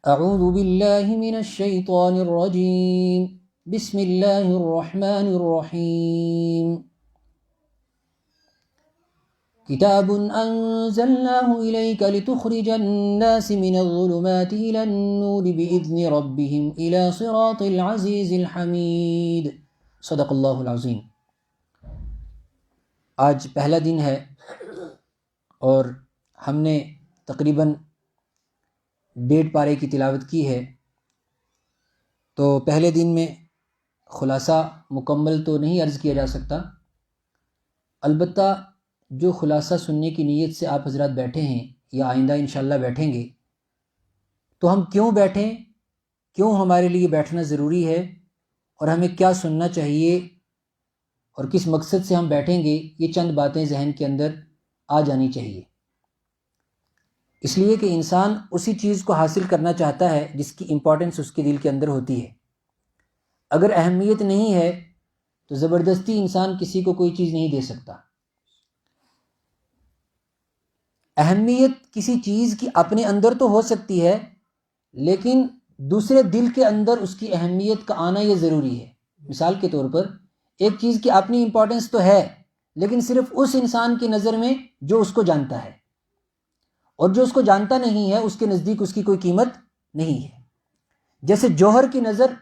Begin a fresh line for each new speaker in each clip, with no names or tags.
اعوذ باللہ من الشیطان الرجیم بسم اللہ الرحمن الرحیم کتاب انزلناہ الیک لتخرج الناس من الظلمات الى النور بإذن ربهم الى صراط العزیز الحمید۔ صدق اللہ العظیم۔ آج پہلا دن ہے اور ہم نے تقریباً 1.5 پارے کی تلاوت کی ہے، تو پہلے دن میں خلاصہ مکمل تو نہیں عرض کیا جا سکتا، البتہ جو خلاصہ سننے کی نیت سے آپ حضرات بیٹھے ہیں یا آئندہ انشاءاللہ بیٹھیں گے، تو ہم کیوں بیٹھیں، کیوں ہمارے لیے بیٹھنا ضروری ہے اور ہمیں کیا سننا چاہیے اور کس مقصد سے ہم بیٹھیں گے، یہ چند باتیں ذہن کے اندر آ جانی چاہیے، اس لیے کہ انسان اسی چیز کو حاصل کرنا چاہتا ہے جس کی امپورٹنس اس کے دل کے اندر ہوتی ہے۔ اگر اہمیت نہیں ہے تو زبردستی انسان کسی کو کوئی چیز نہیں دے سکتا۔ اہمیت کسی چیز کی اپنے اندر تو ہو سکتی ہے، لیکن دوسرے دل کے اندر اس کی اہمیت کا آنا یہ ضروری ہے۔ مثال کے طور پر ایک چیز کی اپنی امپورٹنس تو ہے، لیکن صرف اس انسان کی نظر میں جو اس کو جانتا ہے، اور جو اس کو جانتا نہیں ہے اس کے نزدیک اس کی کوئی قیمت نہیں ہے۔ جیسے جوہر کی نظر،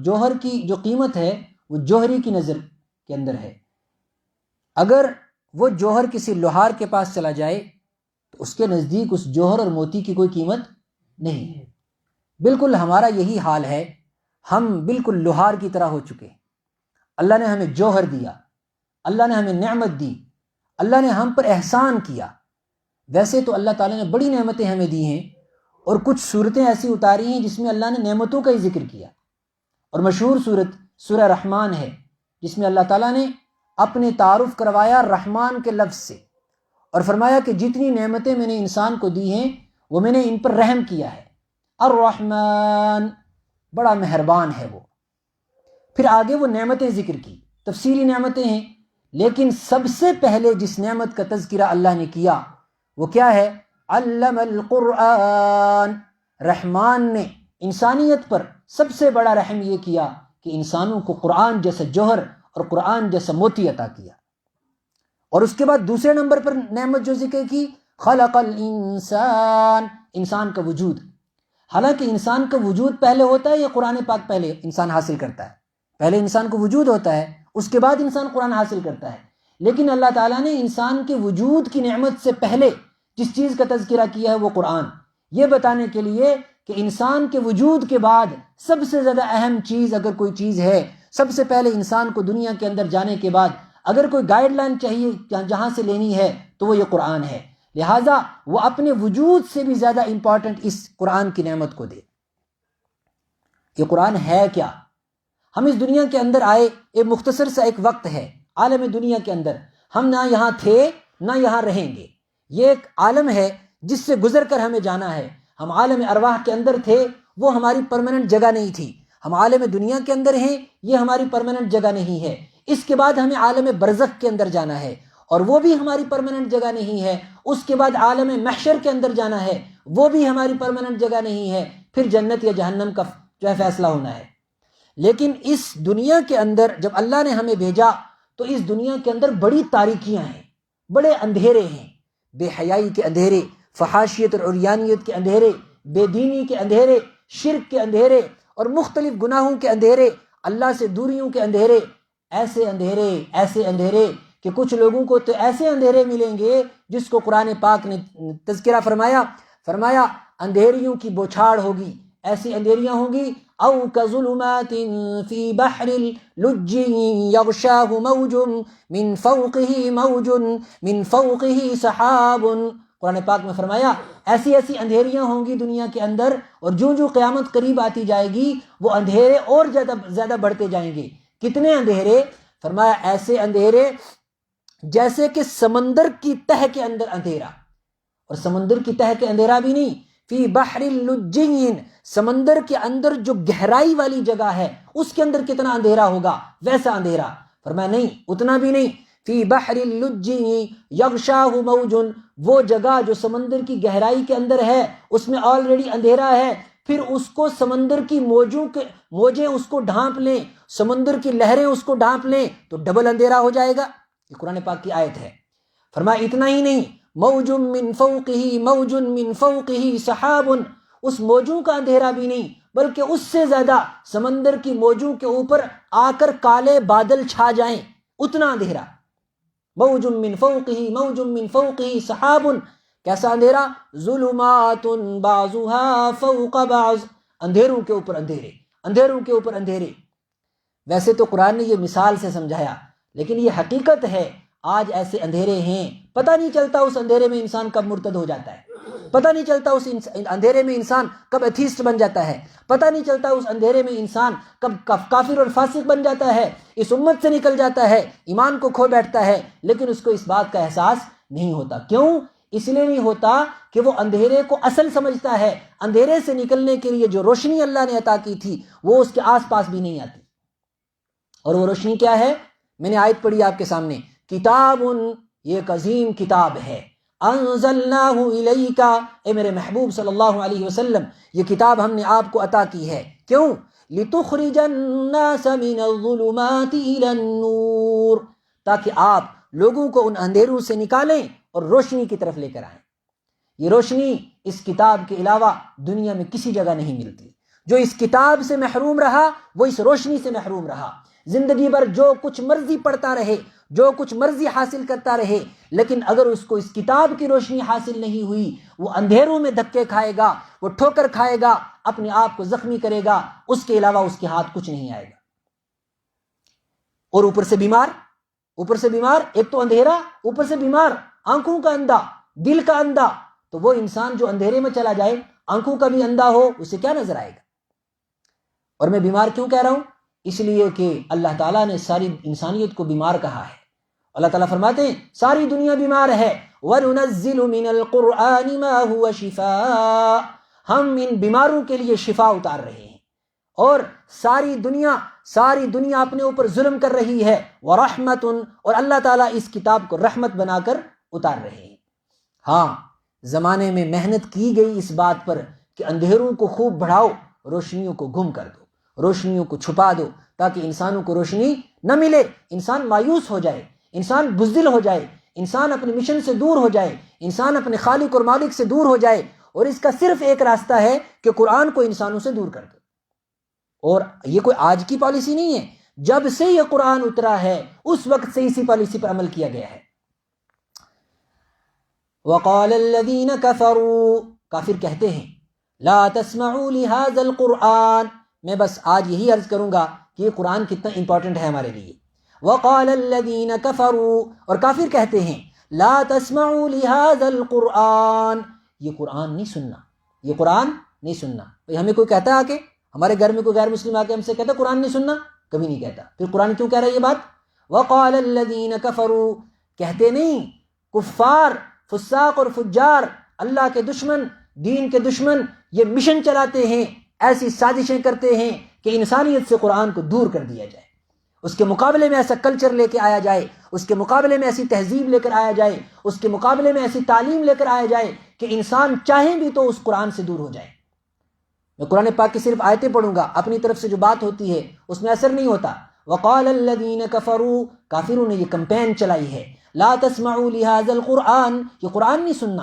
جوہر کی جو قیمت ہے وہ جوہری کی نظر کے اندر ہے، اگر وہ جوہر کسی لوہار کے پاس چلا جائے تو اس کے نزدیک اس جوہر اور موتی کی کوئی قیمت نہیں ہے۔ بالکل ہمارا یہی حال ہے، ہم بالکل لوہار کی طرح ہو چکے ہیں۔ اللہ نے ہمیں جوہر دیا، اللہ نے ہمیں نعمت دی، اللہ نے ہم پر احسان کیا۔ ویسے تو اللہ تعالیٰ نے بڑی نعمتیں ہمیں دی ہیں، اور کچھ صورتیں ایسی اتاری ہیں جس میں اللہ نے نعمتوں کا ہی ذکر کیا، اور مشہور صورت سورہ رحمان ہے، جس میں اللہ تعالیٰ نے اپنے تعارف کروایا رحمان کے لفظ سے، اور فرمایا کہ جتنی نعمتیں میں نے انسان کو دی ہیں وہ میں نے ان پر رحم کیا ہے۔ الرحمن، بڑا مہربان ہے وہ۔ پھر آگے وہ نعمتیں ذکر کی، تفصیلی نعمتیں ہیں، لیکن سب سے پہلے جس نعمت کا تذکرہ اللہ نے کیا وہ کیا ہے؟ علم القرآن۔ رحمان نے انسانیت پر سب سے بڑا رحم یہ کیا کہ انسانوں کو قرآن جیسا جوہر اور قرآن جیسا موتی عطا کیا۔ اور اس کے بعد دوسرے نمبر پر نعمت جو ذکر کی، خلق الانسان، انسان کا وجود۔ حالانکہ انسان کا وجود پہلے ہوتا ہے یا قرآن پاک پہلے انسان حاصل کرتا ہے؟ پہلے انسان کو وجود ہوتا ہے، اس کے بعد انسان قرآن حاصل کرتا ہے، لیکن اللہ تعالیٰ نے انسان کے وجود کی نعمت سے پہلے جس چیز کا تذکرہ کیا ہے وہ قرآن، یہ بتانے کے لیے کہ انسان کے وجود کے بعد سب سے زیادہ اہم چیز اگر کوئی چیز ہے، سب سے پہلے انسان کو دنیا کے اندر جانے کے بعد اگر کوئی گائیڈ لائن چاہیے جہاں سے لینی ہے تو وہ یہ قرآن ہے، لہٰذا وہ اپنے وجود سے بھی زیادہ امپورٹنٹ اس قرآن کی نعمت کو دے۔ یہ قرآن ہے کیا؟ ہم اس دنیا کے اندر آئے، ایک مختصر سا ایک وقت ہے عالم دنیا کے اندر، ہم نہ یہاں تھے نہ یہاں رہیں گے، یہ ایک عالم ہے جس سے گزر کر ہمیں جانا ہے۔ ہم عالم ارواح کے اندر تھے، وہ ہماری پرماننٹ جگہ نہیں تھی۔ ہم عالم دنیا کے اندر ہیں، یہ ہماری پرماننٹ جگہ نہیں ہے۔ اس کے بعد ہمیں عالم برزخ کے اندر جانا ہے، اور وہ بھی ہماری پرماننٹ جگہ نہیں ہے۔ اس کے بعد عالم محشر کے اندر جانا ہے، وہ بھی ہماری پرماننٹ جگہ نہیں ہے۔ پھر جنت یا جہنم کا جو ہے فیصلہ ہونا ہے۔ لیکن اس دنیا کے اندر جب اللہ نے ہمیں بھیجا تو اس دنیا کے اندر بڑی تاریکیاں ہیں، بڑے اندھیرے ہیں، بے حیائی کے اندھیرے، فحاشیت اور عریانیت کے اندھیرے، بے دینی کے اندھیرے، شرک کے اندھیرے اور مختلف گناہوں کے اندھیرے، اللہ سے دوریوں کے اندھیرے، ایسے اندھیرے کہ کچھ لوگوں کو تو ایسے اندھیرے ملیں گے جس کو قرآن پاک نے تذکرہ فرمایا اندھیریوں کی بوچھاڑ ہوگی، ایسی اندھیریاں ہوں گی، او کظلمات فی بحر لج یغشاہ موج من فوقہ سحاب۔ قرآن پاک میں فرمایا ایسی اندھیریاں ہوں گی دنیا کے اندر، اور جو قیامت قریب آتی جائے گی وہ اندھیرے اور زیادہ بڑھتے جائیں گے۔ کتنے اندھیرے؟ فرمایا ایسے اندھیرے جیسے کہ سمندر کی تہ کے اندر اندھیرا، اور سمندر کی تہ کے اندھیرا بھی نہیں، فی بحر لجین، سمندر کے اندر جو گہرائی والی جگہ ہے اس کے اندر کتنا اندھیرا ہوگا، ویسا اندھیرا۔ فرمایا نہیں، اتنا بھی نہیں، فی بحر لجین یغشاہ موج، وہ جگہ جو سمندر کی گہرائی کے اندر ہے اس میں آلریڈی اندھیرا ہے، پھر اس کو سمندر کی موجیں اس کو ڈھانپ لیں، سمندر کی لہریں اس کو ڈھانپ لیں تو ڈبل اندھیرا ہو جائے گا۔ یہ قرآن پاک کی آیت ہے۔ فرمایا اتنا ہی نہیں، موج من فوقہ سحاب، اس موجوں کا اندھیرا بھی نہیں بلکہ اس سے زیادہ سمندر کی موجوں کے اوپر آ کر کالے بادل چھا جائیں، اتنا اندھیرا۔ موج من فوقہ سحاب، کیسا اندھیرا؟ ظلمات بعضها فوق بعض، اندھیروں کے اوپر اندھیرے، اندھیروں کے اوپر اندھیرے۔ ویسے تو قرآن نے یہ مثال سے سمجھایا، لیکن یہ حقیقت ہے۔ آج ایسے اندھیرے ہیں، پتہ نہیں چلتا اس اندھیرے میں انسان کب مرتد ہو جاتا ہے، پتہ نہیں چلتا اس اندھیرے میں انسان کب ایتھیسٹ بن جاتا ہے، پتہ نہیں چلتا اس اندھیرے میں انسان کب کافر اور فاسق بن جاتا ہے، اس امت سے نکل جاتا ہے، ایمان کو کھو بیٹھتا ہے، لیکن اس کو اس بات کا احساس نہیں ہوتا۔ کیوں؟ اس لیے نہیں ہوتا کہ وہ اندھیرے کو اصل سمجھتا ہے۔ اندھیرے سے نکلنے کے لیے جو روشنی اللہ نے عطا کی تھی وہ اس کے آس پاس بھی نہیں آتی۔ اور وہ روشنی کیا ہے؟ میں نے آیت پڑھی آپ کے سامنے، کتاب، یہ ایک عظیم کتاب ہے، انزلناہ الیک، اے میرے محبوب صلی اللہ علیہ وسلم، یہ کتاب ہم نے آپ کو عطا کی ہے۔ کیوں؟ لتخرج الناس من الظلمات الی النور، تاکہ آپ لوگوں کو ان اندھیروں سے نکالیں اور روشنی کی طرف لے کر آئیں۔ یہ روشنی اس کتاب کے علاوہ دنیا میں کسی جگہ نہیں ملتی۔ جو اس کتاب سے محروم رہا وہ اس روشنی سے محروم رہا۔ زندگی بھر جو کچھ مرضی پڑھتا رہے، جو کچھ مرضی حاصل کرتا رہے، لیکن اگر اس کو اس کتاب کی روشنی حاصل نہیں ہوئی، وہ اندھیروں میں دھکے کھائے گا، وہ ٹھوکر کھائے گا، اپنے آپ کو زخمی کرے گا، اس کے علاوہ اس کے ہاتھ کچھ نہیں آئے گا۔ اور اوپر سے بیمار، ایک تو اندھیرا، اوپر سے بیمار، آنکھوں کا اندھا، دل کا اندھا۔ تو وہ انسان جو اندھیرے میں چلا جائے، آنکھوں کا بھی اندھا ہو، اسے کیا نظر آئے گا؟ اور میں بیمار کیوں کہہ رہا ہوں؟ اس لیے کہ اللہ تعالیٰ نے ساری انسانیت کو بیمار کہا ہے۔ اللہ تعالیٰ فرماتے ہیں ساری دنیا بیمار ہے، وَنُنَزِّلُ مِنَ الْقُرْآنِ مَا هُوَ شِفَاء، ہم ان بیماروں کے لیے شفا اتار رہے ہیں۔ اور ساری دنیا اپنے اوپر ظلم کر رہی ہے، وَرَحْمَةٌ، اور اللہ تعالیٰ اس کتاب کو رحمت بنا کر اتار رہے ہیں۔ ہاں، زمانے میں محنت کی گئی اس بات پر کہ اندھیروں کو خوب بڑھاؤ، روشنیوں کو گم کر دو، روشنیوں کو چھپا دو، تاکہ انسانوں کو روشنی نہ ملے، انسان مایوس ہو جائے، انسان بزدل ہو جائے، انسان اپنے مشن سے دور ہو جائے، انسان اپنے خالق اور مالک سے دور ہو جائے۔ اور اس کا صرف ایک راستہ ہے کہ قرآن کو انسانوں سے دور کر دو۔ اور یہ کوئی آج کی پالیسی نہیں ہے، جب سے یہ قرآن اترا ہے اس وقت سے اسی پالیسی پر عمل کیا گیا ہے۔ وقال الذين كفروا، کافر کہتے ہیں، لا تسمعوا لهذا القرآن، میں بس آج یہی عرض کروں گا کہ یہ قرآن کتنا امپورٹنٹ ہے ہمارے لیے۔ وقال الذين كفروا، اور کافر کہتے ہیں، لا تسمعوا لهذا القرآن، یہ قرآن نہیں سننا، یہ قرآن نہیں سننا۔ ہمیں کوئی کہتا ہے کہ ہمارے گھر میں کوئی غیر مسلم آ کے ہم سے کہتا ہے قرآن نہیں سننا؟ کبھی نہیں کہتا۔ پھر قرآن کیوں کہہ رہا ہے یہ بات؟ وقال الذين كفروا، کہتے نہیں، کفار، فساق اور فجار، اللہ کے دشمن، دین کے دشمن، یہ مشن چلاتے ہیں، ایسی سازشیں کرتے ہیں کہ انسانیت سے قرآن کو دور کر دیا جائے، اس کے مقابلے میں ایسا کلچر لے کے آیا جائے، اس کے مقابلے میں ایسی تہذیب لے کر آیا جائے، اس کے مقابلے میں ایسی تعلیم لے کر آیا جائے کہ انسان چاہیں بھی تو اس قرآن سے دور ہو جائے۔ میں قرآن پاک کی صرف آیتیں پڑھوں گا، اپنی طرف سے جو بات ہوتی ہے اس میں اثر نہیں ہوتا۔ وقال الذین کفروا، کافروں نے یہ کمپین چلائی ہے، لا تسمعوا لهذا القرآن، یہ قرآن نہیں سننا۔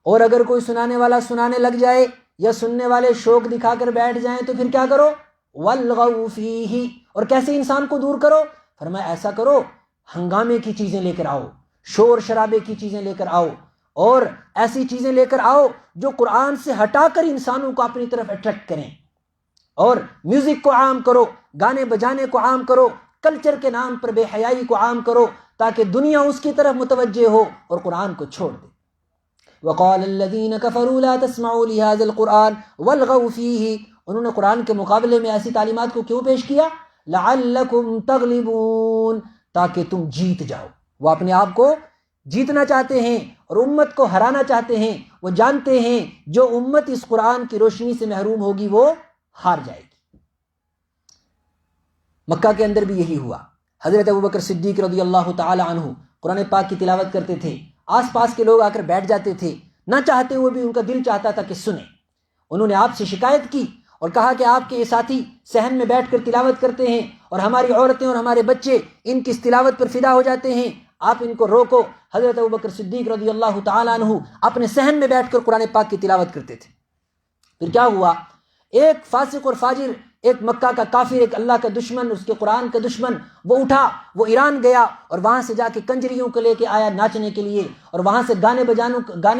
اور اگر کوئی سنانے والا سنانے لگ جائے یا سننے والے شوق دکھا کر بیٹھ جائیں تو پھر کیا کرو؟ والغوا فیہ، اور کیسے انسان کو دور کرو؟ فرمایا ایسا کرو، ہنگامے کی چیزیں لے کر آؤ، شور شرابے کی چیزیں لے کر آؤ، اور ایسی چیزیں لے کر آؤ جو قرآن سے ہٹا کر انسانوں کو اپنی طرف اٹریکٹ کریں۔ اور میوزک کو عام کرو، گانے بجانے کو عام کرو، کلچر کے نام پر بے حیائی کو عام کرو، تاکہ دنیا اس کی طرف متوجہ ہو اور قرآن کو چھوڑ دے۔ وقال الذین کفروا لا تسمعوا لهذا القرآن والغوا فیہ، انہوں نے قرآن کے مقابلے میں ایسی تعلیمات کو کیوں پیش کیا؟ لعلکم تغلبون، تاکہ تم جیت جاؤ۔ وہ اپنے آپ کو جیتنا چاہتے ہیں اور امت کو ہرانا چاہتے ہیں۔ وہ جانتے ہیں جو امت اس قرآن کی روشنی سے محروم ہوگی وہ ہار جائے گی۔ مکہ کے اندر بھی یہی ہوا۔ حضرت ابوبکر صدیق رضی اللہ تعالی عنہ قرآن پاک کی تلاوت کرتے تھے، آس پاس کے لوگ آ کر بیٹھ جاتے تھے، نہ چاہتے ہوئے بھی ان کا دل چاہتا تھا کہ سنیں۔ انہوں نے آپ سے شکایت کی اور کہا کہ آپ کے یہ ساتھی صحن میں بیٹھ کر تلاوت کرتے ہیں اور ہماری عورتیں اور ہمارے بچے ان کی اس تلاوت پر فدا ہو جاتے ہیں، آپ ان کو روکو۔ حضرت ابوبکر صدیق رضی اللہ تعالیٰ عنہ اپنے صحن میں بیٹھ کر قرآن پاک کی تلاوت کرتے تھے۔ پھر کیا ہوا، ایک فاسق اور فاجر، ایک مکہ کا کافر، ایک اللہ کا دشمن، اس کے قرآن کا دشمن، وہ اٹھا، وہ ایران گیا اور وہاں سے جا کے کنجریوں کو لے کے آیا ناچنے کے لیے، اور وہاں سے گانے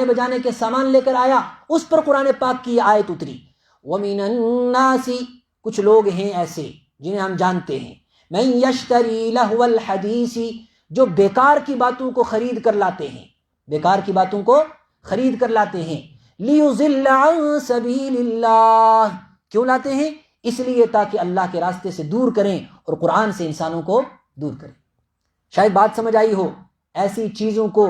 بجانے کے سامان لے کر آیا، اس پر قرآن پاک کی آیت اتری، وَمِنَ النَّاسِ، کچھ لوگ ہیں ایسے جنہیں ہم جانتے ہیں، مَن يَشْتَرِي لَهْوَ الْحَدِيثِ، جو بیکار کی باتوں کو خرید کر لاتے ہیں، بیکار کی باتوں کو خرید کر لاتے ہیں، لِيُضِلَّ عَن سَبِيلِ اللَّهِ، کیوں لاتے ہیں؟ اس لیے تاکہ اللہ کے راستے سے دور کریں اور قرآن سے انسانوں کو دور کریں۔ شاید بات سمجھ آئی ہو، ایسی چیزوں کو،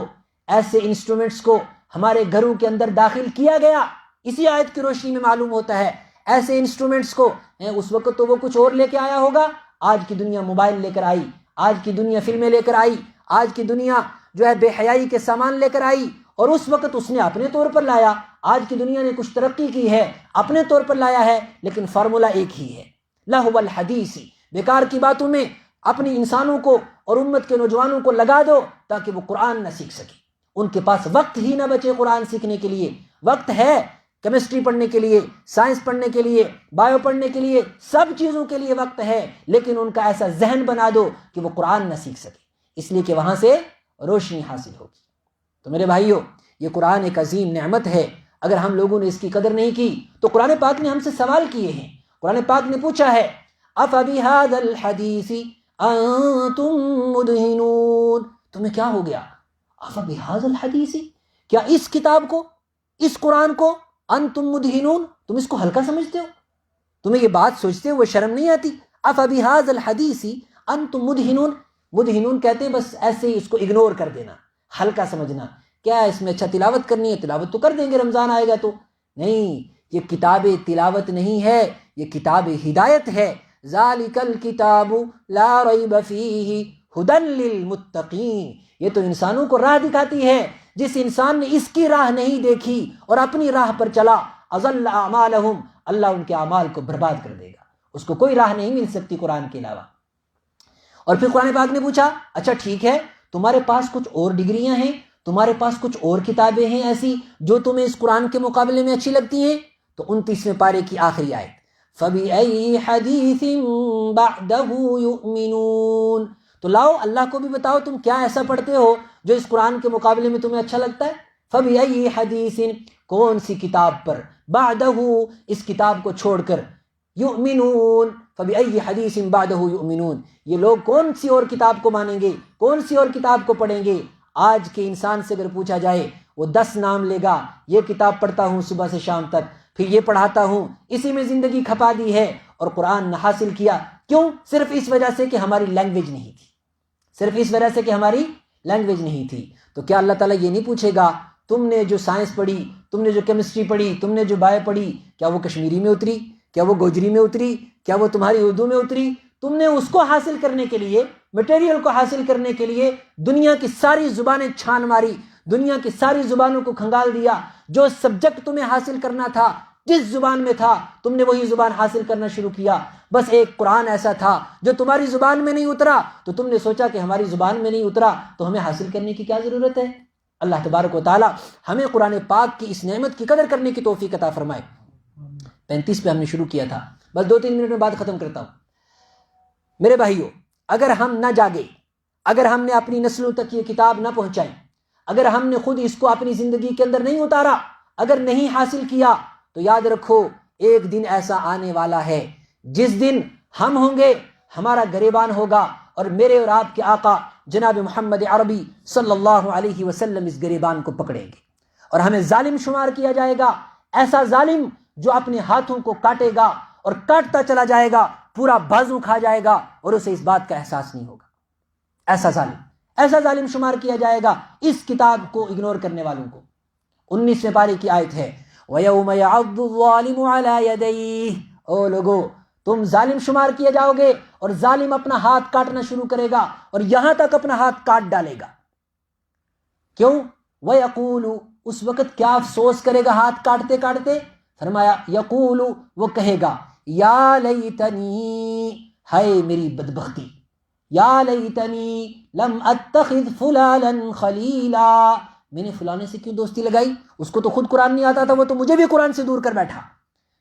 ایسے انسٹرومنٹس کو ہمارے گھروں کے اندر داخل کیا گیا، اسی آیت کی روشنی میں معلوم ہوتا ہے۔ ایسے انسٹرومنٹس کو، اس وقت تو وہ کچھ اور لے کے آیا ہوگا، آج کی دنیا موبائل لے کر آئی، آج کی دنیا فلمیں لے کر آئی، آج کی دنیا جو ہے بے حیائی کے سامان لے کر آئی، اور اس وقت اس نے اپنے طور پر لایا۔ آج کی دنیا نے کچھ ترقی کی ہے، اپنے طور پر لایا ہے، لیکن فارمولہ ایک ہی ہے، لہو الحدیث، بیکار کی باتوں میں اپنی انسانوں کو اور امت کے نوجوانوں کو لگا دو تاکہ وہ قرآن نہ سیکھ سکے۔ ان کے پاس وقت ہی نہ بچے قرآن سیکھنے کے لیے۔ وقت ہے کیمسٹری پڑھنے کے لیے، سائنس پڑھنے کے لیے، بایو پڑھنے کے لیے، سب چیزوں کے لیے وقت ہے، لیکن ان کا ایسا ذہن بنا دو کہ وہ قرآن نہ سیکھ سکے، اس لیے کہ وہاں سے روشنی حاصل ہوگی۔ تو میرے بھائیو، یہ قرآن ایک عظیم نعمت ہے، اگر ہم لوگوں نے اس کی قدر نہیں کی تو قرآن پاک نے ہم سے سوال کیے ہیں۔ قرآن پاک نے پوچھا ہے، أَفَبِهَذَا الْحَدِيثِ أَنْتُمْ مُدْهِنُونَ، تمہیں کیا ہو گیا؟ أَفَبِهَذَا الْحَدِيثِ، کیا اس کتاب کو، اس قرآن کو، أَنْتُمْ مُدْهِنُونَ، تم اس کو ہلکا سمجھتے ہو؟ تمہیں یہ بات سوچتے ہوئے شرم نہیں آتی؟ أَفَبِهَذَا الْحَدِيثِ أَنْتُمْ مُدْهِنُونَ، مدہنون کہتے ہیں بس ایسے ہی اس کو اگنور کر دینا، ہلکا سمجھنا، کیا اس میں اچھا تلاوت کرنی ہے، تلاوت تو کر دیں گے، رمضان آئے گا تو۔ نہیں، یہ کتاب تلاوت نہیں ہے، یہ کتاب ہدایت ہے۔ ذالک الکتاب لا ریب فیہ ھدی للمتقین، یہ تو انسانوں کو راہ دکھاتی ہے۔ جس انسان نے اس کی راہ نہیں دیکھی اور اپنی راہ پر چلا، اضل اعمالہم، اللہ ان کے اعمال کو برباد کر دے گا، اس کو کوئی راہ نہیں مل سکتی قرآن کے علاوہ۔ اور پھر قرآن پاک نے پوچھا، اچھا ٹھیک ہے، تمہارے پاس کچھ اور ڈگریاں ہیں، تمہارے پاس کچھ اور کتابیں ہیں ایسی جو تمہیں اس قرآن کے مقابلے میں اچھی لگتی ہیں؟ تو 29ویں پارے کی آخری آیت، فَبِأَيِّ حَدِيثٍ بَعْدَهُ يُؤْمِنُونَ، تو لاؤ اللہ کو بھی بتاؤ تم کیا ایسا پڑھتے ہو جو اس قرآن کے مقابلے میں تمہیں اچھا لگتا ہے۔ فَبِأَيِّ حَدِيثٍ، کون سی کتاب پر، بَعْدَهُ، اس کتاب کو چھوڑ کر، یؤمنون، فبأي حدیث بعدہ یؤمنون، یہ لوگ کون سی اور کتاب کو مانیں گے، کون سی اور کتاب کو پڑھیں گے؟ آج کے انسان سے اگر پوچھا جائے، وہ 10 نام لے گا، یہ کتاب پڑھتا ہوں صبح سے شام تک، پھر یہ پڑھاتا ہوں، اسی میں زندگی کھپا دی ہے اور قرآن نہ حاصل کیا۔ کیوں؟ صرف اس وجہ سے کہ ہماری لینگویج نہیں تھی، صرف اس وجہ سے کہ ہماری لینگویج نہیں تھی۔ تو کیا اللہ تعالیٰ یہ نہیں پوچھے گا، تم نے جو سائنس پڑھی، تم نے جو کیمسٹری پڑھی، تم نے جو بایو پڑھی، کیا وہ کشمیری میں اتری؟ کیا وہ گوجری میں اتری؟ کیا وہ تمہاری اردو میں اتری؟ تم نے اس کو حاصل کرنے کے لیے، مٹیریل کو حاصل کرنے کے لیے دنیا کی ساری زبانیں چھان ماری، دنیا کی ساری زبانوں کو کھنگال دیا۔ جو سبجیکٹ تمہیں حاصل کرنا تھا، جس زبان میں تھا، تم نے وہی زبان حاصل کرنا شروع کیا۔ بس ایک قرآن ایسا تھا جو تمہاری زبان میں نہیں اترا، تو تم نے سوچا کہ ہماری زبان میں نہیں اترا تو ہمیں حاصل کرنے کی کیا ضرورت ہے؟ اللہ تبارک و تعالی ہمیں قرآن پاک کی اس نعمت کی قدر کرنے کی توفیق عطا فرمائے۔ 35 پہ ہم نے شروع کیا تھا، بس 2-3 منٹ میں بات ختم کرتا ہوں۔ میرے بھائیو، اگر ہم نہ جاگے، اگر ہم نے اپنی نسلوں تک یہ کتاب نہ پہنچائی، اگر ہم نے خود اس کو اپنی زندگی کے اندر نہیں اتارا، اگر نہیں حاصل کیا، تو یاد رکھو ایک دن ایسا آنے والا ہے جس دن ہم ہوں گے، ہمارا گریبان ہوگا، اور میرے اور آپ کے آقا جناب محمد عربی صلی اللہ علیہ وسلم اس گریبان کو پکڑیں گے اور ہمیں ظالم شمار کیا جائے گا۔ ایسا ظالم جو اپنے ہاتھوں کو کاٹے گا اور کاٹتا چلا جائے گا، پورا بازو کھا جائے گا اور اسے اس بات کا احساس نہیں ہوگا۔ ایسا ظالم شمار کیا جائے گا اس کتاب کو اگنور کرنے والوں کو۔ 19ویں پارے کی آیت ہے، وَيَوْمَ يَعَضُّ الظَّالِمُ عَلَى يَدَيْهِ، او لوگو تم ظالم شمار کیے جاؤ گے اور ظالم اپنا ہاتھ کاٹنا شروع کرے گا اور یہاں تک اپنا ہاتھ کاٹ ڈالے گا۔ کیوں؟ وَيَقُولُ، اس وقت کیا افسوس کرے گا ہاتھ کاٹتے کاٹتے؟ فرمایا یقول، وہ کہے گا یا لیتنی، ہائے میری بدبختی، یا لیتنی لم اتخذ فلانا خلیلا، میں نے فلانے سے کیوں دوستی لگائی، اس کو تو خود قرآن نہیں آتا تھا، وہ تو مجھے بھی قرآن سے دور کر بیٹھا،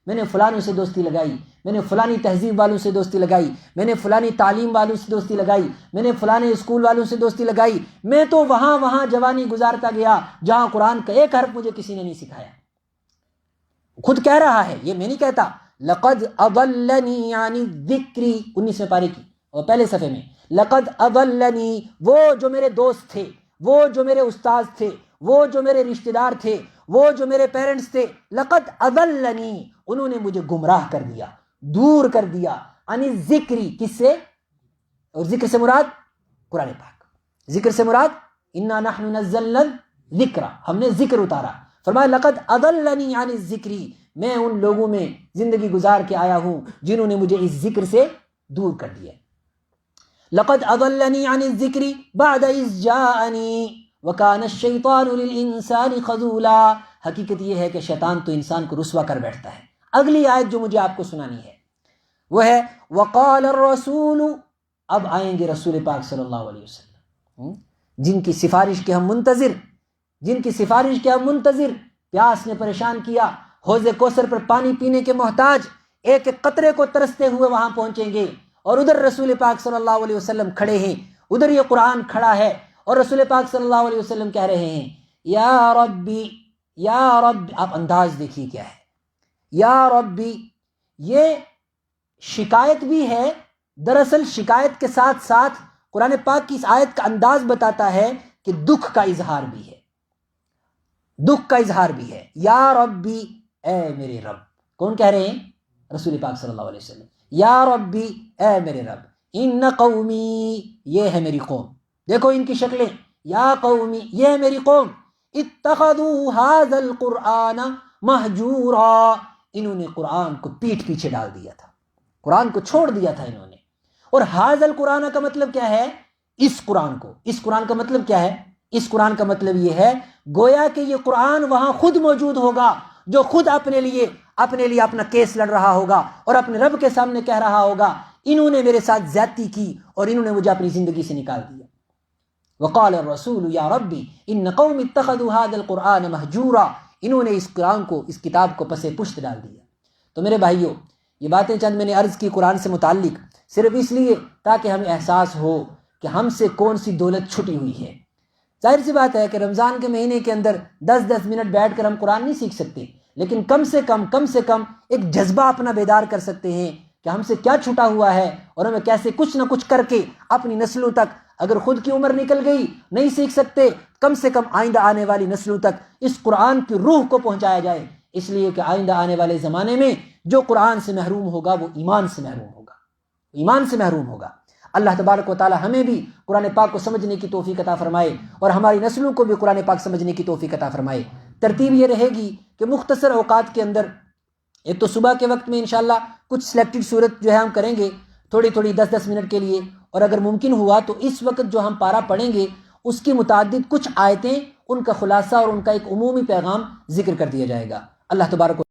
میں نے فلانوں سے دوستی لگائی، میں نے فلانی تہذیب والوں سے دوستی لگائی، میں نے فلانی تعلیم والوں سے دوستی لگائی، میں نے فلانے اسکول والوں سے دوستی لگائی، میں تو وہاں جوانی گزارتا گیا جہاں قرآن کا ایک حرف مجھے کسی نے نہیں سکھایا۔ خود کہہ رہا ہے، یہ میں نہیں کہتا، لقد اضلنی عن الذکر، 19ویں پارے کی اور پہلے صفحے میں، لقد اضلنی، وہ جو میرے دوست تھے، وہ جو میرے استاد تھے، وہ جو میرے رشتہ دار تھے، وہ جو میرے پیرنٹس تھے، لقد اضلنی، انہوں نے مجھے گمراہ کر دیا، دور کر دیا، عن الذکر، کس سے، اور ذکر سے مراد قرآن پاک، ذکر سے مراد انا نحن نزلنا الذکر، ہم نے ذکر اتارا، فرمایا لقد اضلنی عن الذکر، میں ان لوگوں میں زندگی گزار کے آیا ہوں جنہوں نے مجھے اس ذکر سے دور کر دیا۔ لقد اضلنی عن الذکر بعد اذ جاءنی وکان الشیطان للانسان خذولا، حقیقت یہ ہے کہ شیطان تو انسان کو رسوا کر بیٹھتا ہے۔ اگلی آیت جو مجھے آپ کو سنانی ہے وہ ہے وقال الرسول، اب آئیں گے رسول پاک صلی اللہ علیہ وسلم، جن کی سفارش کے ہم منتظر، پیاس نے پریشان کیا، حوض کوثر پر پانی پینے کے محتاج، ایک ایک قطرے کو ترستے ہوئے وہاں پہنچیں گے، اور ادھر رسول پاک صلی اللہ علیہ وسلم کھڑے ہیں، ادھر یہ قرآن کھڑا ہے، اور رسول پاک صلی اللہ علیہ وسلم کہہ رہے ہیں یا ربی، یا رب، آپ انداز دیکھیے کیا ہے، یا ربی، یہ شکایت بھی ہے، دراصل شکایت کے ساتھ ساتھ قرآن پاک کی اس آیت کا انداز بتاتا ہے کہ دکھ کا اظہار بھی ہے، دکھ کا اظہار بھی ہے، یا ربی، اے میرے رب، کون کہہ رہے ہیں؟ رسول پاک صلی اللہ علیہ وسلم، یا ربی، اے میرے رب، ان قومی، یہ ہے میری قوم، دیکھو ان کی شکلیں، یا قومی، یہ ہے میری قوم، اتخذوا ھذا القرآن مہجورا، انہوں نے قرآن کو پیٹھ پیچھے ڈال دیا تھا، قرآن کو چھوڑ دیا تھا انہوں نے، اور ھذا القرآن کا مطلب کیا ہے؟ اس قرآن کا مطلب کیا ہے؟ اس قرآن کا مطلب یہ ہے گویا کہ یہ قرآن وہاں خود موجود ہوگا، جو خود اپنے لیے اپنا کیس لڑ رہا ہوگا اور اپنے رب کے سامنے کہہ رہا ہوگا انہوں نے میرے ساتھ زیادتی کی اور انہوں نے مجھے اپنی زندگی سے نکال دیا۔ وقال الرسول یا ربی ان قوم اتخذوا ھذا القرآن مہجورا، انہوں نے اس قرآن کو، اس کتاب کو پس پشت ڈال دیا۔ تو میرے بھائیوں، یہ باتیں چند میں نے عرض کی قرآن سے متعلق صرف اس لیے تاکہ ہمیں احساس ہو کہ ہم سے کون سی دولت چھٹی ہوئی ہے۔ ظاہر سی بات ہے کہ رمضان کے مہینے کے اندر 10 منٹ بیٹھ کر ہم قرآن نہیں سیکھ سکتے، لیکن کم سے کم ایک جذبہ اپنا بیدار کر سکتے ہیں کہ ہم سے کیا چھٹا ہوا ہے، اور ہمیں کیسے کچھ نہ کچھ کر کے اپنی نسلوں تک، اگر خود کی عمر نکل گئی نہیں سیکھ سکتے، کم سے کم آئندہ آنے والی نسلوں تک اس قرآن کی روح کو پہنچایا جائے، اس لیے کہ آئندہ آنے والے زمانے میں جو قرآن سے محروم ہوگا وہ ایمان سے محروم ہوگا۔ اللہ تبارک و تعالی ہمیں بھی قرآن پاک کو سمجھنے کی توفیق عطا فرمائے اور ہماری نسلوں کو بھی قرآن پاک سمجھنے کی توفیق عطا فرمائے۔ ترتیب یہ رہے گی کہ مختصر اوقات کے اندر، ایک تو صبح کے وقت میں انشاءاللہ کچھ سلیکٹڈ صورت جو ہے ہم کریں گے تھوڑی 10 منٹ کے لیے، اور اگر ممکن ہوا تو اس وقت جو ہم پارہ پڑھیں گے اس کی متعدد کچھ آیتیں، ان کا خلاصہ اور ان کا ایک عمومی پیغام ذکر کر دیا جائے گا۔ اللہ تبارک